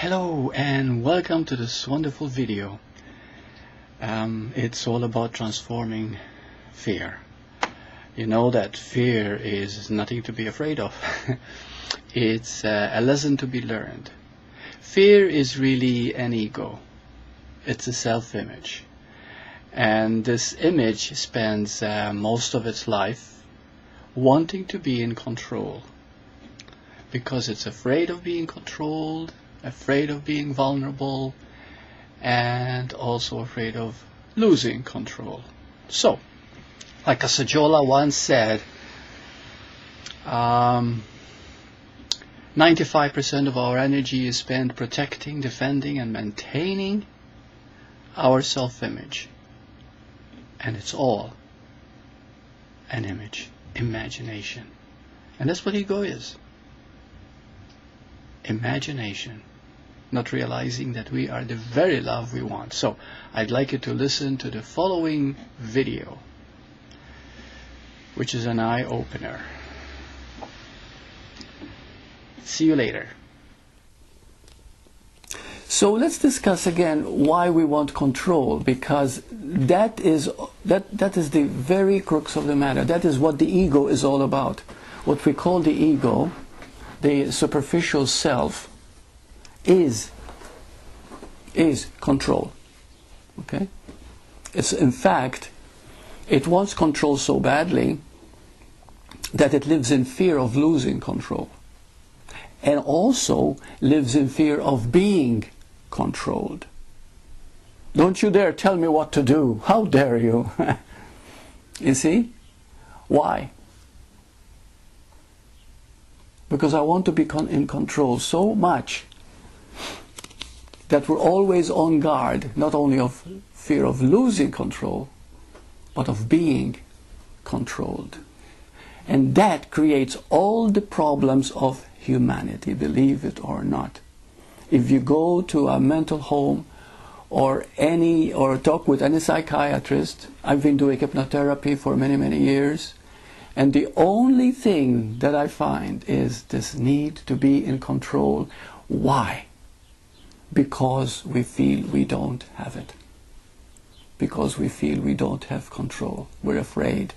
Hello and welcome to this wonderful video. It's all about transforming fear. You know that fear is nothing to be afraid of. It's a lesson to be learned. Fear is really an ego. It's a self-image. And this image spends most of its life wanting to be in control. Because it's afraid of being controlled, afraid of being vulnerable, and also afraid of losing control. So, like a Sajola once said, 95% of our energy is spent protecting, defending, and maintaining our self-image. And it's all an image, imagination. And that's what ego is. Imagination, not realizing that we are the very love we want. So I'd like you to listen to the following video, which is an eye-opener. See you later. So let's discuss again why we want control, because that is the very crux of the matter. That is what the ego is all about. What we call the ego, the superficial self, is control. Okay? It's, in fact, it wants control so badly that it lives in fear of losing control, and also lives in fear of being controlled. Don't you dare tell me what to do. How dare you? You see? Why? Because I want to be in control so much that we're always on guard, not only of fear of losing control, but of being controlled. And that creates all the problems of humanity, believe it or not. If you go to a mental home or talk with any psychiatrist, I've been doing hypnotherapy for many years, and the only thing that I find is this need to be in control. Why? Because we feel we don't have it. Because we feel we don't have control. We're afraid.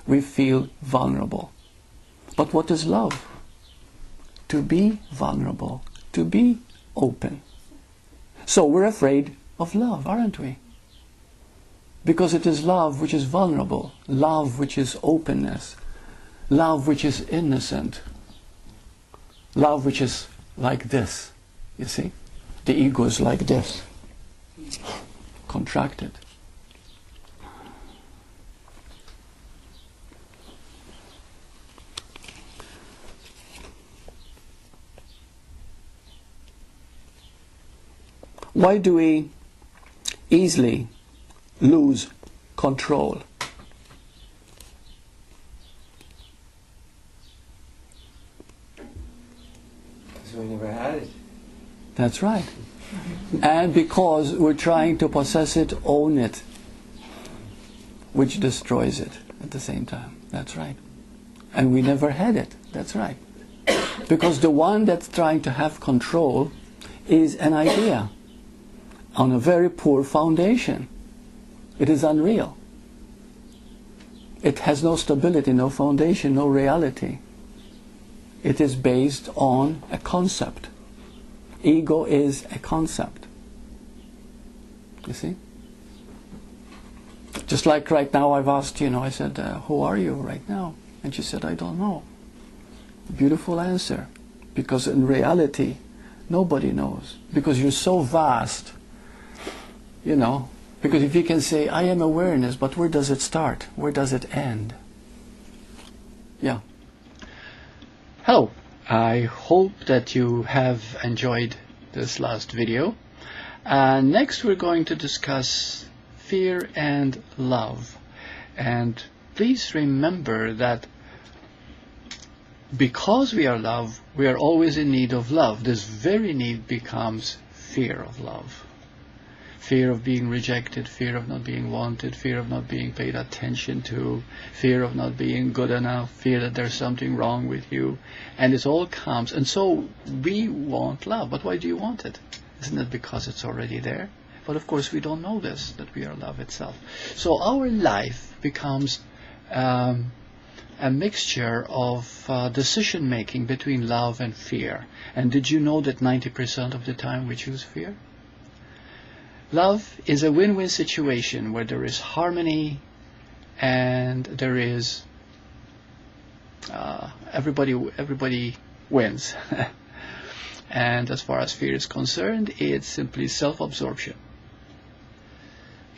We feel vulnerable. But what is love? To be vulnerable. To be open. So we're afraid of love, aren't we? Because it is love which is vulnerable. Love which is openness. Love which is innocent. Love which is like this. You see? The ego is like this. Contracted. Why do we easily lose control? We never had it. That's right. And because we're trying to possess it, own it, which destroys it at the same time. That's right. And we never had it. That's right. Because the one that's trying to have control is an idea on a very poor foundation. It is unreal. It has no stability, no foundation, no reality. It is based on a concept. Ego is a concept. You see? Just like right now I've asked, I said, who are you right now? And she said, I don't know. Beautiful answer. Because in reality, nobody knows. Because you're so vast. Because if you can say, I am awareness, but where does it start? Where does it end? Yeah. Hello. I hope that you have enjoyed this last video. Next we're going to discuss fear and love. And please remember that because we are love, we are always in need of love. This very need becomes fear of love. Fear of being rejected, fear of not being wanted, fear of not being paid attention to, fear of not being good enough, fear that there's something wrong with you. And it all comes. And so we want love. But why do you want it? Isn't it because it's already there? But of course we don't know this, that we are love itself. So our life becomes a mixture of decision making between love and fear. And did you know that 90% of the time we choose fear? Love is a win-win situation where there is harmony and there is everybody wins. And as far as fear is concerned, it's simply self-absorption.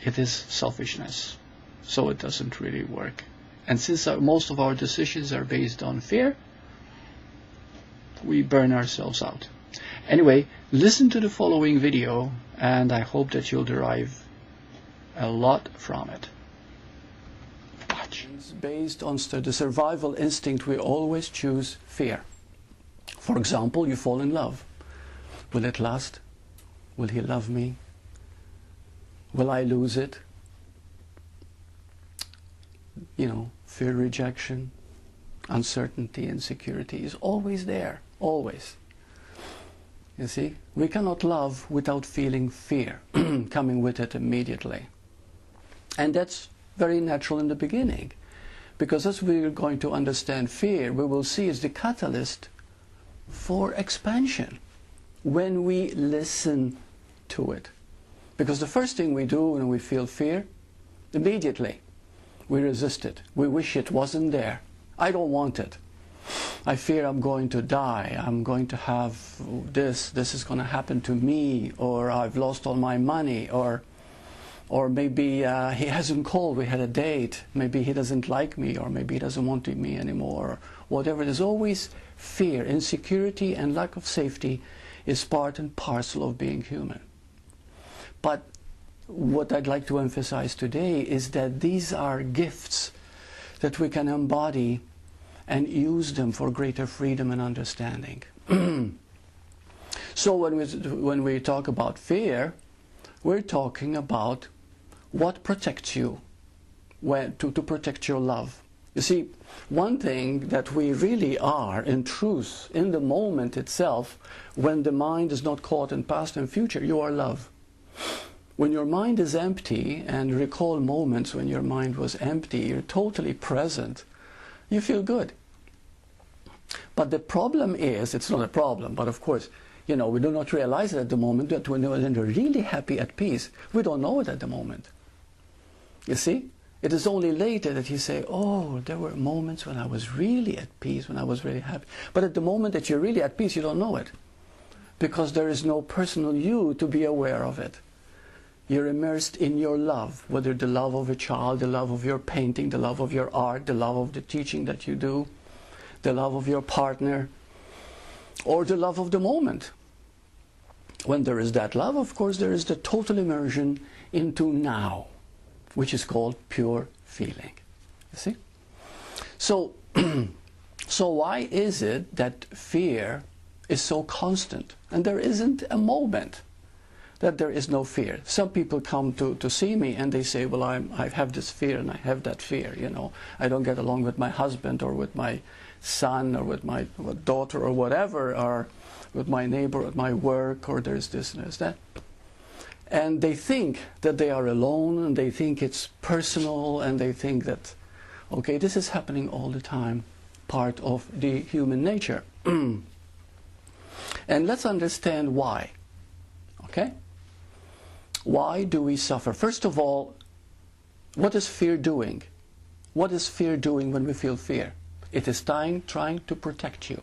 It is selfishness. So it doesn't really work. And since most of our decisions are based on fear, we burn ourselves out. Anyway, listen to the following video, and I hope that you'll derive a lot from it. Watch. Based on the survival instinct, we always choose fear. For example, you fall in love. Will it last? Will he love me? Will I lose it? You know, fear, rejection, uncertainty, insecurity is always there, always. You see, we cannot love without feeling fear coming with it immediately. And that's very natural in the beginning, because as we're going to understand fear, we will see it's the catalyst for expansion when we listen to it. Because the first thing we do when we feel fear, immediately we resist it. We wish it wasn't there. I don't want it. I fear I'm going to die. I'm going to have this. This is going to happen to me. Or I've lost all my money. Or maybe he hasn't called. We had a date. Maybe he doesn't like me. Or maybe he doesn't want me anymore. Whatever. There's always fear. Insecurity and lack of safety is part and parcel of being human. But what I'd like to emphasize today is that these are gifts that we can embody and use them for greater freedom and understanding. So when we talk about fear, we're talking about what protects you, to protect your love. You see, one thing that we really are, in truth, in the moment itself, when the mind is not caught in past and future, you are love. When your mind is empty, and recall moments when your mind was empty, you're totally present, you feel good. But the problem is, it's not a problem, but of course, you know, we do not realize it at the moment, that when we're really happy at peace, we don't know it at the moment. You see? It is only later that you say, oh, there were moments when I was really at peace, when I was really happy. But at the moment that you're really at peace, you don't know it. Because there is no personal you to be aware of it. You're immersed in your love, whether the love of a child, the love of your painting, the love of your art, the love of the teaching that you do, the love of your partner, or the love of the moment. When there is that love, of course, there is the total immersion into now, which is called pure feeling. You see? So, so why is it that fear is so constant? And there isn't a moment that there is no fear. Some people come to see me and they say, well, I have this fear and I have that fear, you know. I don't get along with my husband or with my son or with my daughter or whatever, or with my neighbor at my work, or there's this and there's that. And they think that they are alone, and they think it's personal, and they think that, okay, this is happening all the time, part of the human nature. And let's understand why. Okay? Why do we suffer? First of all, what is fear doing? What is fear doing when we feel fear? It is trying to protect you.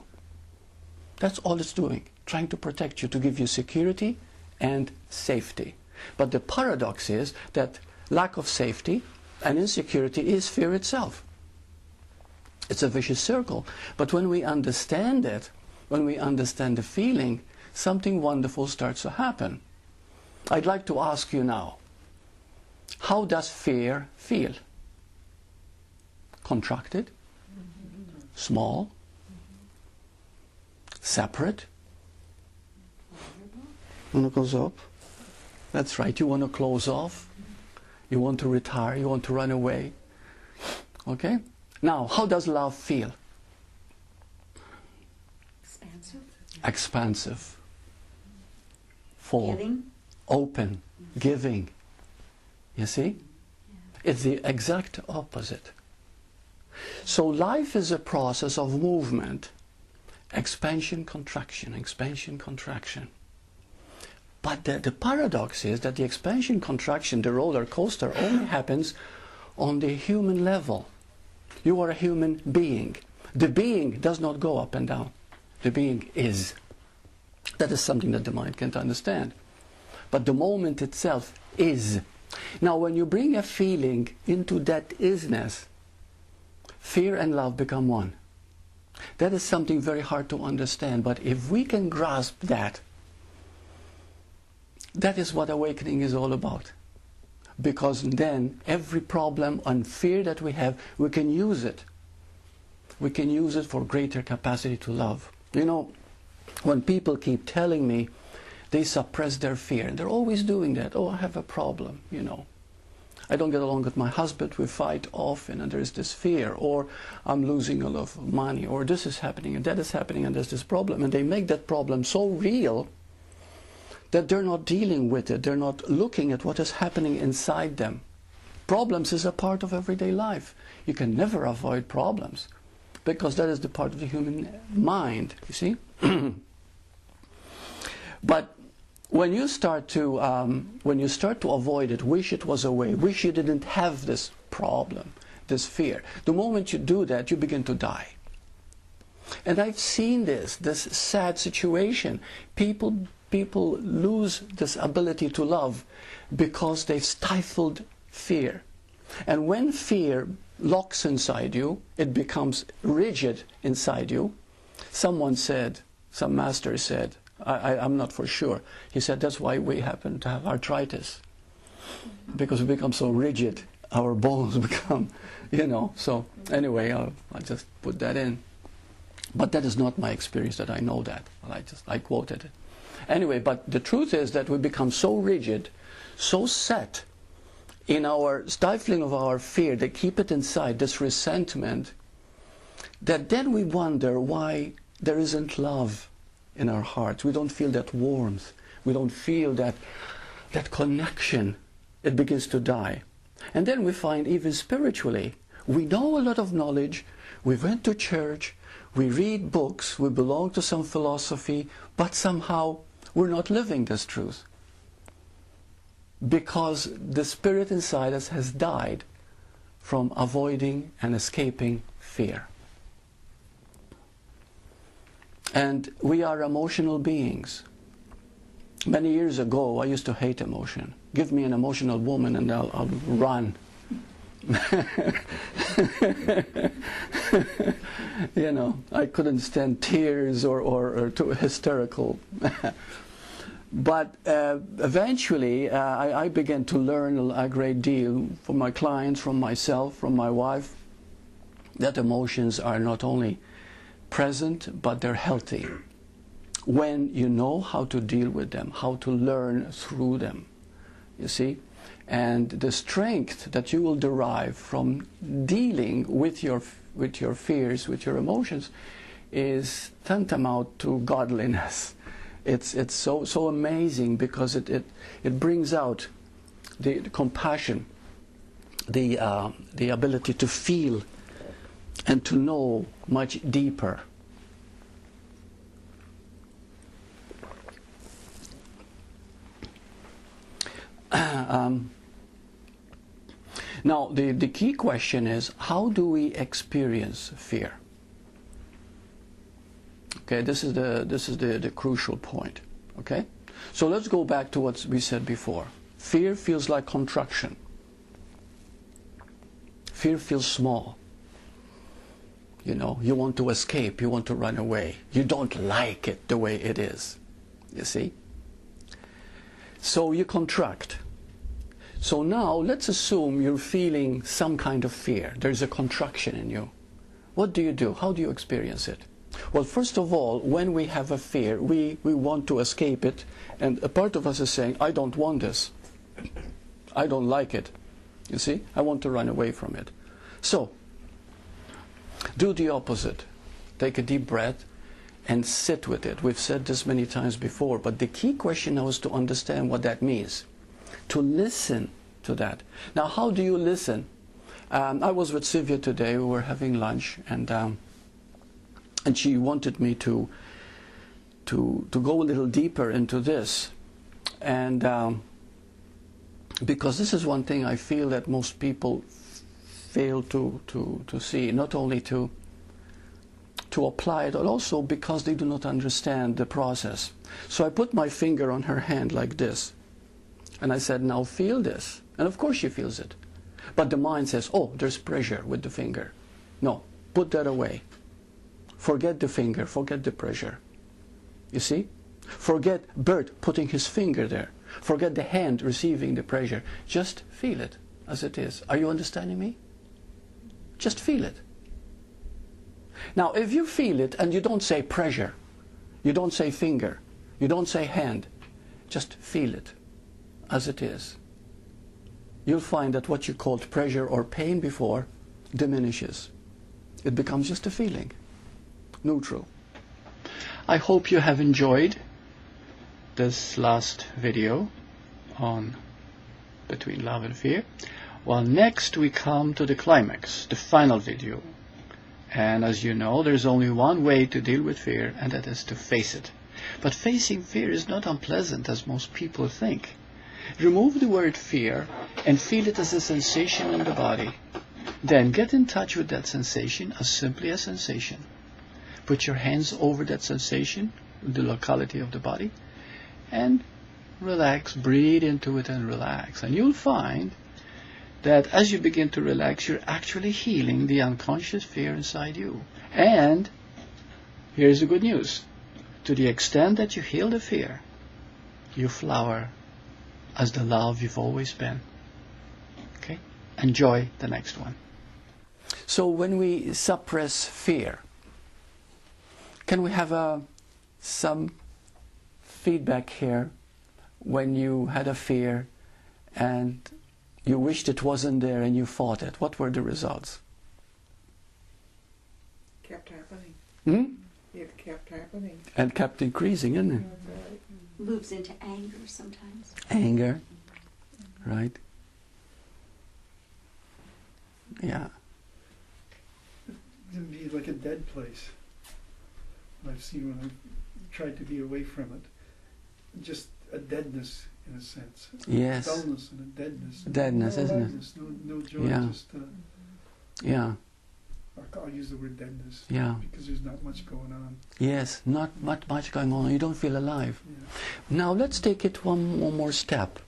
That's all it's doing, trying to protect you, to give you security and safety. But the paradox is that lack of safety and insecurity is fear itself. It's a vicious circle. But when we understand it, when we understand the feeling, something wonderful starts to happen. I'd like to ask you now, how does fear feel? Contracted? Small? Separate? Want to close up? That's right, you want to close off. You want to retire, you want to run away. Okay? Now, how does love feel? Expansive. Expansive. for Giving. open, giving. You see? It's the exact opposite. So life is a process of movement. Expansion, contraction, expansion, contraction. But the paradox is that the expansion, contraction, the roller coaster only happens on the human level. You are a human being. The being does not go up and down. The being is. That is something that the mind can't understand. But the moment itself is. Now when you bring a feeling into that isness, fear and love become one. That is something very hard to understand, but if we can grasp that, that is what awakening is all about. Because then every problem and fear that we have, we can use it. We can use it for greater capacity to love. You know, when people keep telling me they suppress their fear, and they're always doing that. Oh, I have a problem, you know. I don't get along with my husband, we fight often, and there's this fear, or I'm losing a lot of money, or this is happening, and that is happening, and there's this problem. And they make that problem so real that they're not dealing with it, they're not looking at what is happening inside them. Problems is a part of everyday life. You can never avoid problems, because that is the part of the human mind, you see? But when you start to avoid it, wish it was away, wish you didn't have this problem, this fear, the moment you do that, you begin to die. And I've seen this sad situation. People lose this ability to love because they've stifled fear. And when fear locks inside you, it becomes rigid inside you. Someone said, some master said, I'm not for sure, he said that's why we happen to have arthritis, because we become so rigid, our bones become, you know. So anyway, I'll just put that in. But that is not my experience, that I know that. I quoted it. Anyway, but the truth is that we become so rigid, so set in our stifling of our fear, they keep it inside, this resentment, that then we wonder why there isn't love in our hearts. We don't feel that warmth. We don't feel that connection. It begins to die. And then we find even spiritually, we know a lot of knowledge, we went to church, we read books, we belong to some philosophy, but somehow we're not living this truth. Because the spirit inside us has died from avoiding and escaping fear. And we are emotional beings. Many years ago, I used to hate emotion. Give me an emotional woman and I'll run. You know, I couldn't stand tears or too hysterical. But eventually, I began to learn a great deal from my clients, from myself, from my wife, that emotions are not only present, but they're healthy when you know how to deal with them, how to learn through them, you see. And the strength that you will derive from dealing with your fears, with your emotions, is tantamount to godliness. It's so amazing, because it brings out the compassion, the ability to feel and to know much deeper. Now the key question is, how do we experience fear? Okay, this is the crucial point. Okay, so let's go back to what we said before. Fear feels like contraction. Fear feels small. You know, you want to escape, you want to run away. You don't like it the way it is, you see? So you contract. So now, let's assume you're feeling some kind of fear. There's a contraction in you. What do you do? How do you experience it? Well, first of all, when we have a fear, we want to escape it, and a part of us is saying, I don't want this. I don't like it. You see? I want to run away from it. So, do the opposite. Take a deep breath and sit with it. We've said this many times before, but the key question now is to understand what that means. To listen to that. Now, how do you listen? I was with Sylvia today. We were having lunch, and she wanted me to go a little deeper into this, and because this is one thing I feel that most people fail to see, not only to apply it, but also because they do not understand the process. So I put my finger on her hand like this, and I said, now feel this. And of course she feels it. But the mind says, oh, there's pressure with the finger. No, put that away. Forget the finger, forget the pressure. You see? Forget Burt putting his finger there. Forget the hand receiving the pressure. Just feel it as it is. Are you understanding me? Just feel it. Now, if you feel it and you don't say pressure, you don't say finger, you don't say hand, just feel it as it is, you'll find that what you called pressure or pain before diminishes. It becomes just a feeling, neutral. I hope you have enjoyed this last video on Between Love and Fear. Well, next we come to the climax, the final video. And as you know, there's only one way to deal with fear, and that is to face it. But facing fear is not unpleasant as most people think. Remove the word fear and feel it as a sensation in the body. Then get in touch with that sensation as simply as sensation. Put your hands over that sensation, the locality of the body, and relax, breathe into it and relax. And you'll find that as you begin to relax, you're actually healing the unconscious fear inside you. And here's the good news. To the extent that you heal the fear, you flower as the love you've always been. Okay? Enjoy the next one. So when we suppress fear, can we have some feedback here when you had a fear and you wished it wasn't there and you fought it? What were the results? Kept happening. It kept happening. And kept increasing, isn't it? Moves into anger sometimes. Anger, right? Yeah. It can be like a dead place. I've seen when I've tried to be away from it. Just a deadness, in a sense. Yes. Dullness and a deadness. Deadness, no isn't lightness, it? No joy, Yeah. just... Yeah. I'll use the word deadness. Yeah. Because there's not much going on. Yes, not much going on. You don't feel alive. Yeah. Now let's take it one more step.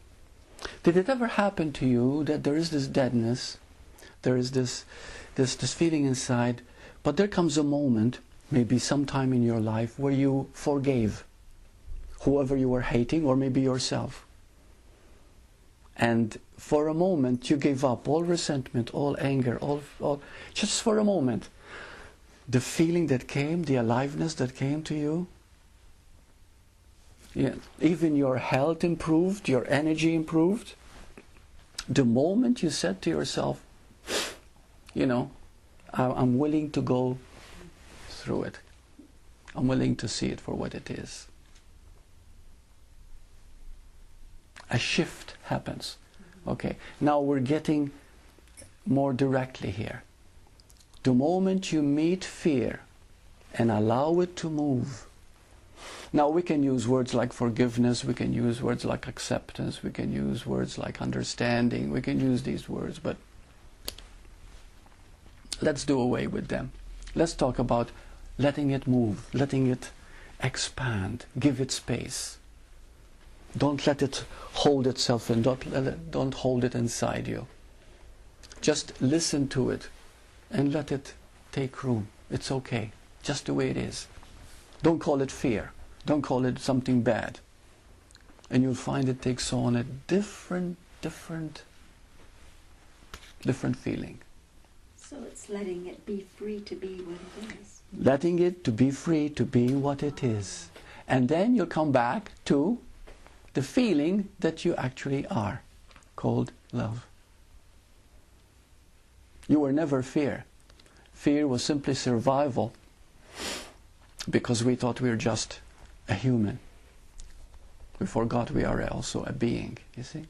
Did it ever happen to you that there is this deadness, there is this feeling inside, but there comes a moment, maybe sometime in your life, where you forgave whoever you were hating, or maybe yourself. And for a moment you gave up all resentment, all anger, all just for a moment. The feeling that came, the aliveness that came to you, yeah, even your health improved, your energy improved. The moment you said to yourself, you know, I'm willing to go through it. I'm willing to see it for what it is. A shift happens. Okay, now we're getting more directly here. The moment you meet fear and allow it to move. Now we can use words like forgiveness, we can use words like acceptance, we can use words like understanding, we can use these words, but let's do away with them. Let's talk about letting it move, letting it expand, give it space. Don't let it hold itself in, don't hold it inside you. Just listen to it and let it take room. It's okay, just the way it is. Don't call it fear. Don't call it something bad. And you'll find it takes on a different feeling. So it's letting it be free to be what it is. Letting it to be free to be what it is. And then you'll come back to the feeling that you actually are, called love. You were never fear. Fear was simply survival. because we thought we were just a human. We forgot we are also a being, you see.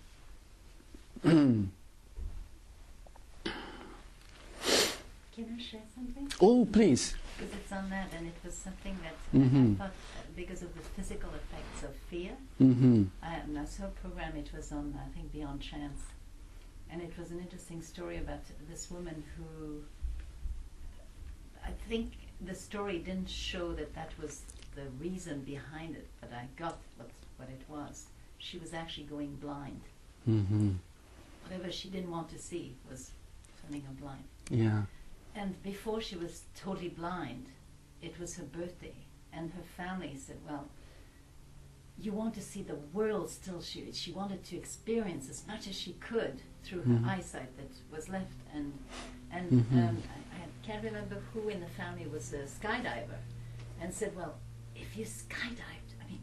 Can I share something? Oh, please. Because it's on that, and it was something that Mhm. I thought, because of the physical effects of fear. Mm-hmm. I saw a program, it was on, I think, Beyond Chance. And it was an interesting story about this woman who, I think the story didn't show that that was the reason behind it, but I got what it was. She was actually going blind. Mm-hmm. Whatever she didn't want to see was turning her blind. Yeah. And before she was totally blind, it was her birthday. And her family said, well, you want to see the world still. She wanted to experience as much as she could through her eyesight that was left. And I can't remember who in the family was a skydiver, and said, well, if you skydived, I mean,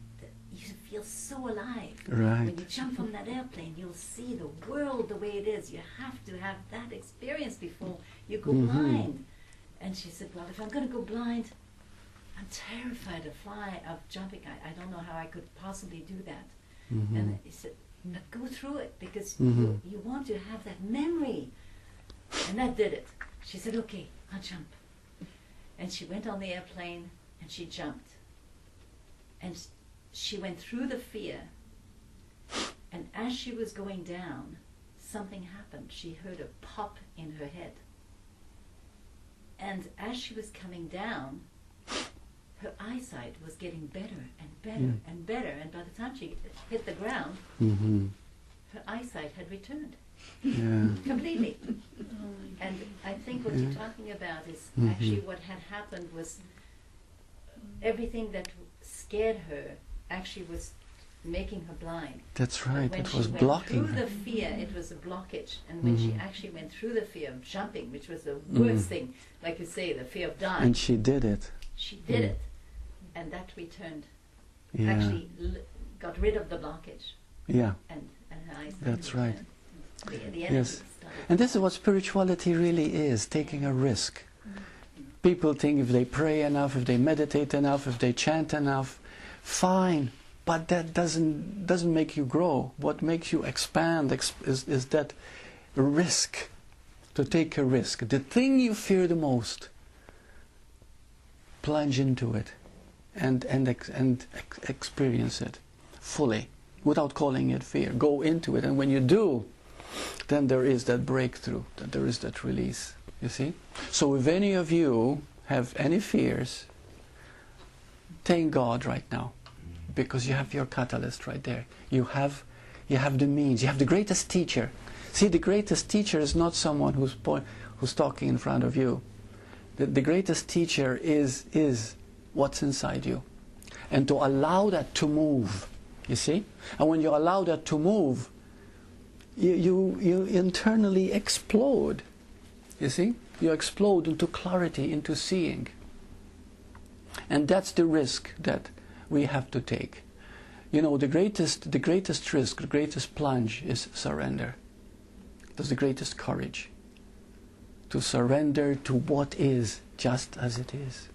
you feel so alive. Right. When you jump from that airplane, you'll see the world the way it is. You have to have that experience before you go blind. And she said, well, if I'm going to go blind, I'm terrified of jumping. I don't know how I could possibly do that. And he said, but go through it, because you want to have that memory. And that did it. She said, okay, I'll jump. And she went on the airplane and she jumped. And she went through the fear. And as she was going down, something happened. She heard a pop in her head. And as she was coming down, her eyesight was getting better and better and better. And by the time she hit the ground, her eyesight had returned. Yeah. Completely. And I think what you're talking about is actually what had happened was everything that scared her actually was making her blind. That's right. When It she was went blocking through her. the fear, it was a blockage. And when she actually went through the fear of jumping, which was the worst thing, like you say, the fear of dying, And she did it. she did it. And that returned, Yeah. actually got rid of the blockage. Yeah. And her eyes. That's right. The energy Yes. started. And this is what spirituality really is, taking a risk. People think if they pray enough, if they meditate enough, if they chant enough, fine. But that doesn't make you grow. What makes you expand is that risk, to take a risk. The thing you fear the most, plunge into it and experience it fully, without calling it fear. Go into it, and when you do, then there is that breakthrough, that there is that release, you see? So if any of you have any fears, thank God right now, because you have your catalyst right there. You have the means, you have the greatest teacher. See, the greatest teacher is not someone who's talking in front of you. The greatest teacher is what's inside you. And to allow that to move, you see? And when you allow that to move, you internally explode, you see? You explode into clarity, into seeing. And that's the risk that we have to take. You know, the greatest risk, the greatest plunge is surrender. That's the greatest courage. To surrender to what is, just as it is.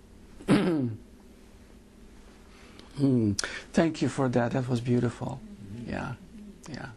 Thank you for that. That was beautiful. Yeah, yeah.